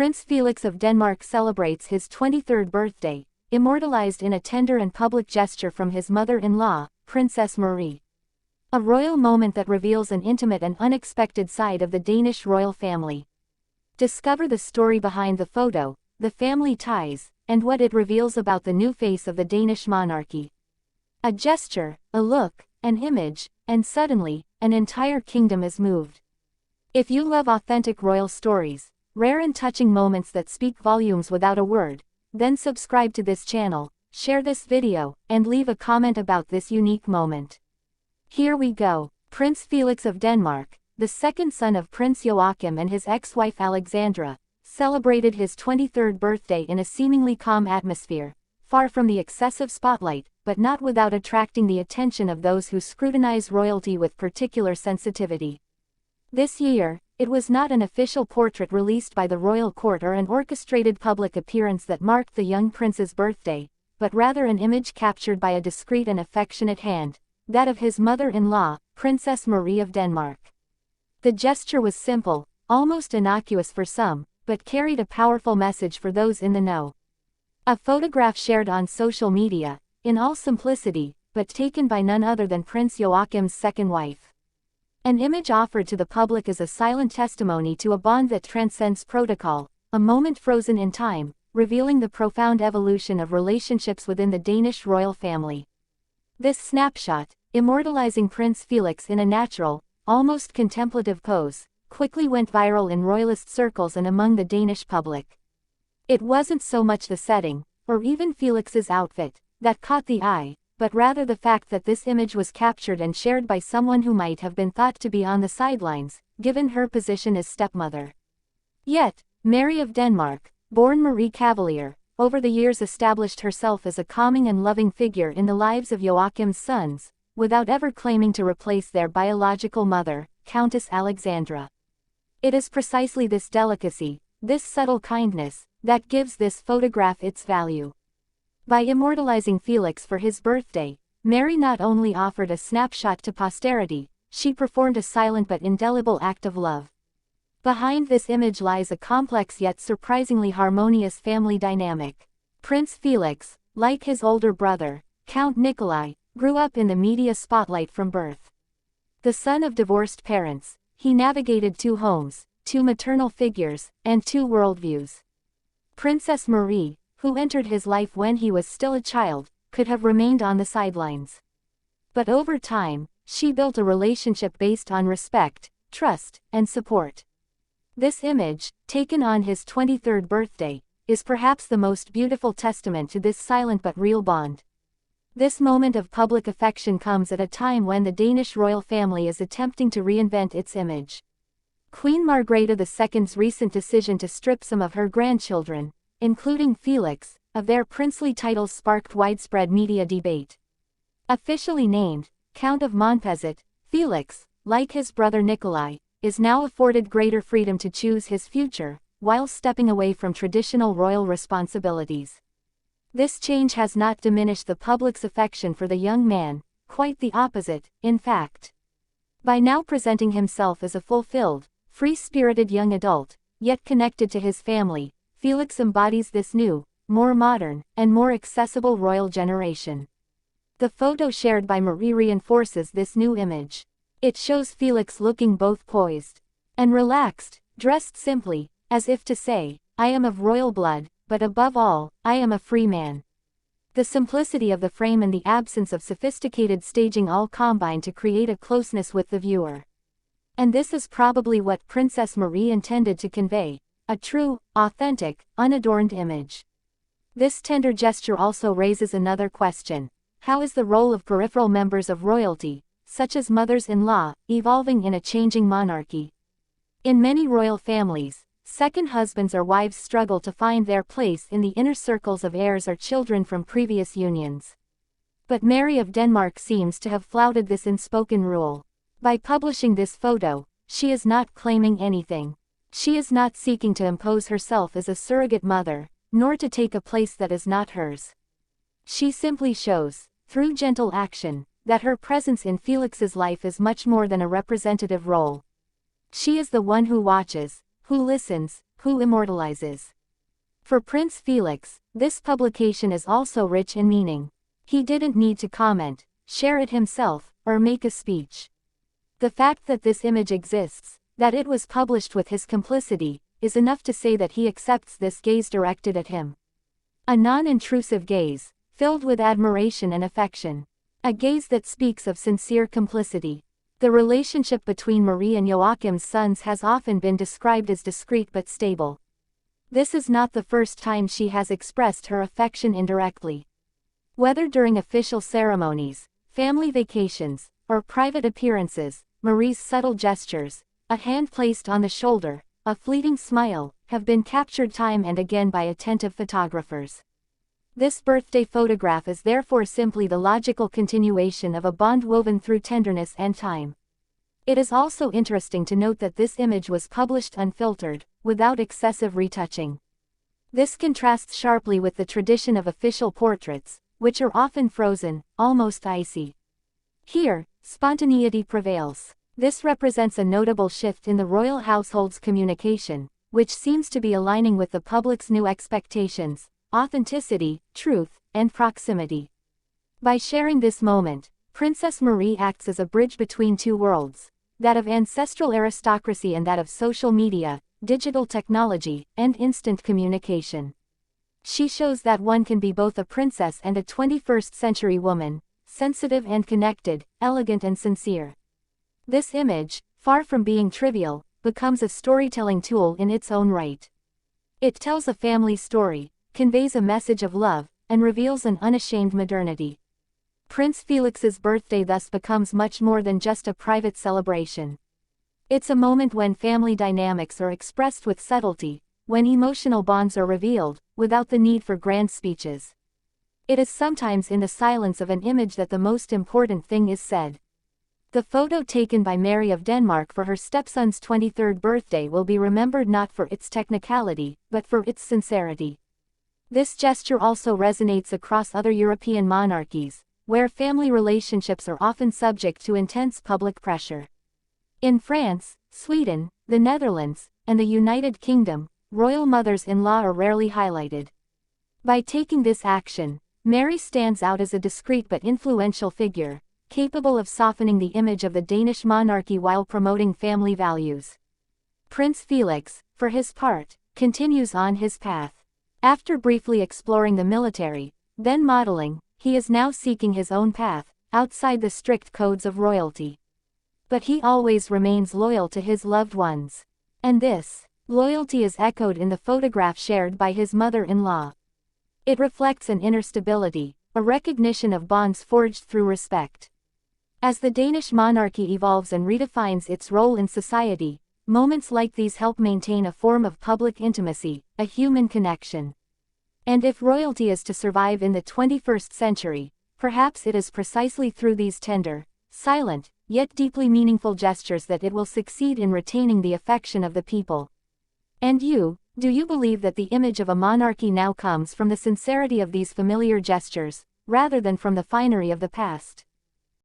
Prince Felix of Denmark celebrates his 23rd birthday, immortalized in a tender and public gesture from his mother-in-law, Princess Marie. A royal moment that reveals an intimate and unexpected side of the Danish royal family. Discover the story behind the photo, the family ties, and what it reveals about the new face of the Danish monarchy. A gesture, a look, an image, and suddenly, an entire kingdom is moved. If you love authentic royal stories, rare and touching moments that speak volumes without a word, then subscribe to this channel, share this video, and leave a comment about this unique moment. Here we go. Prince Felix of Denmark, the second son of Prince Joachim and his ex-wife Alexandra, celebrated his 23rd birthday in a seemingly calm atmosphere, far from the excessive spotlight, but not without attracting the attention of those who scrutinize royalty with particular sensitivity. This year, it was not an official portrait released by the royal court or an orchestrated public appearance that marked the young prince's birthday, but rather an image captured by a discreet and affectionate hand, that of his mother-in-law, Princess Marie of Denmark. The gesture was simple, almost innocuous for some, but carried a powerful message for those in the know. A photograph shared on social media, in all simplicity, but taken by none other than Prince Joachim's second wife. An image offered to the public as a silent testimony to a bond that transcends protocol, a moment frozen in time, revealing the profound evolution of relationships within the Danish royal family. This snapshot, immortalizing Prince Felix in a natural, almost contemplative pose, quickly went viral in royalist circles and among the Danish public. It wasn't so much the setting, or even Felix's outfit, that caught the eye, but rather the fact that this image was captured and shared by someone who might have been thought to be on the sidelines, given her position as stepmother. Yet, Mary of Denmark, born Marie Cavalier, over the years established herself as a calming and loving figure in the lives of Joachim's sons, without ever claiming to replace their biological mother, Countess Alexandra. It is precisely this delicacy, this subtle kindness, that gives this photograph its value. By immortalizing Felix for his birthday, Mary not only offered a snapshot to posterity, she performed a silent but indelible act of love. Behind this image lies a complex yet surprisingly harmonious family dynamic. Prince Felix, like his older brother, Count Nikolai, grew up in the media spotlight from birth. The son of divorced parents, he navigated two homes, two maternal figures, and two worldviews. Princess Marie, who entered his life when he was still a child, could have remained on the sidelines. But over time, she built a relationship based on respect, trust, and support. This image, taken on his 23rd birthday, is perhaps the most beautiful testament to this silent but real bond. This moment of public affection comes at a time when the Danish royal family is attempting to reinvent its image. Queen Margrethe II's recent decision to strip some of her grandchildren, including Felix, of their princely titles sparked widespread media debate. Officially named Count of Montpezat, Felix, like his brother Nikolai, is now afforded greater freedom to choose his future, while stepping away from traditional royal responsibilities. This change has not diminished the public's affection for the young man, quite the opposite, in fact. By now presenting himself as a fulfilled, free-spirited young adult, yet connected to his family, Felix embodies this new, more modern, and more accessible royal generation. The photo shared by Marie reinforces this new image. It shows Felix looking both poised and relaxed, dressed simply, as if to say, "I am of royal blood, but above all, I am a free man." The simplicity of the frame and the absence of sophisticated staging all combine to create a closeness with the viewer. And this is probably what Princess Marie intended to convey. A true, authentic, unadorned image. This tender gesture also raises another question. How is the role of peripheral members of royalty, such as mothers-in-law, evolving in a changing monarchy? In many royal families, second husbands or wives struggle to find their place in the inner circles of heirs or children from previous unions. But Mary of Denmark seems to have flouted this unspoken rule. By publishing this photo, she is not claiming anything. She is not seeking to impose herself as a surrogate mother, nor to take a place that is not hers. She simply shows, through gentle action, that her presence in Felix's life is much more than a representative role. She is the one who watches, who listens, who immortalizes. For Prince Felix, this publication is also rich in meaning. He didn't need to comment, share it himself, or make a speech. The fact that this image exists, that it was published with his complicity, is enough to say that he accepts this gaze directed at him. A non-intrusive gaze, filled with admiration and affection. A gaze that speaks of sincere complicity. The relationship between Marie and Joachim's sons has often been described as discreet but stable. This is not the first time she has expressed her affection indirectly. Whether during official ceremonies, family vacations, or private appearances, Marie's subtle gestures, a hand placed on the shoulder, a fleeting smile, have been captured time and again by attentive photographers. This birthday photograph is therefore simply the logical continuation of a bond woven through tenderness and time. It is also interesting to note that this image was published unfiltered, without excessive retouching. This contrasts sharply with the tradition of official portraits, which are often frozen, almost icy. Here, spontaneity prevails. This represents a notable shift in the royal household's communication, which seems to be aligning with the public's new expectations: authenticity, truth, and proximity. By sharing this moment, Princess Marie acts as a bridge between two worlds, that of ancestral aristocracy and that of social media, digital technology, and instant communication. She shows that one can be both a princess and a 21st century woman, sensitive and connected, elegant and sincere. This image, far from being trivial, becomes a storytelling tool in its own right. It tells a family story, conveys a message of love, and reveals an unashamed modernity. Prince Felix's birthday thus becomes much more than just a private celebration. It's a moment when family dynamics are expressed with subtlety, when emotional bonds are revealed, without the need for grand speeches. It is sometimes in the silence of an image that the most important thing is said. The photo taken by Mary of Denmark for her stepson's 23rd birthday will be remembered not for its technicality, but for its sincerity. This gesture also resonates across other European monarchies, where family relationships are often subject to intense public pressure. In France, Sweden, the Netherlands, and the United Kingdom, royal mothers-in-law are rarely highlighted. By taking this action, Mary stands out as a discreet but influential figure, capable of softening the image of the Danish monarchy while promoting family values. Prince Felix, for his part, continues on his path. After briefly exploring the military, then modeling, he is now seeking his own path, outside the strict codes of royalty. But he always remains loyal to his loved ones. And this loyalty is echoed in the photograph shared by his mother-in-law. It reflects an inner stability, a recognition of bonds forged through respect. As the Danish monarchy evolves and redefines its role in society, moments like these help maintain a form of public intimacy, a human connection. And if royalty is to survive in the 21st century, perhaps it is precisely through these tender, silent, yet deeply meaningful gestures that it will succeed in retaining the affection of the people. And you, do you believe that the image of a monarchy now comes from the sincerity of these familiar gestures, rather than from the finery of the past?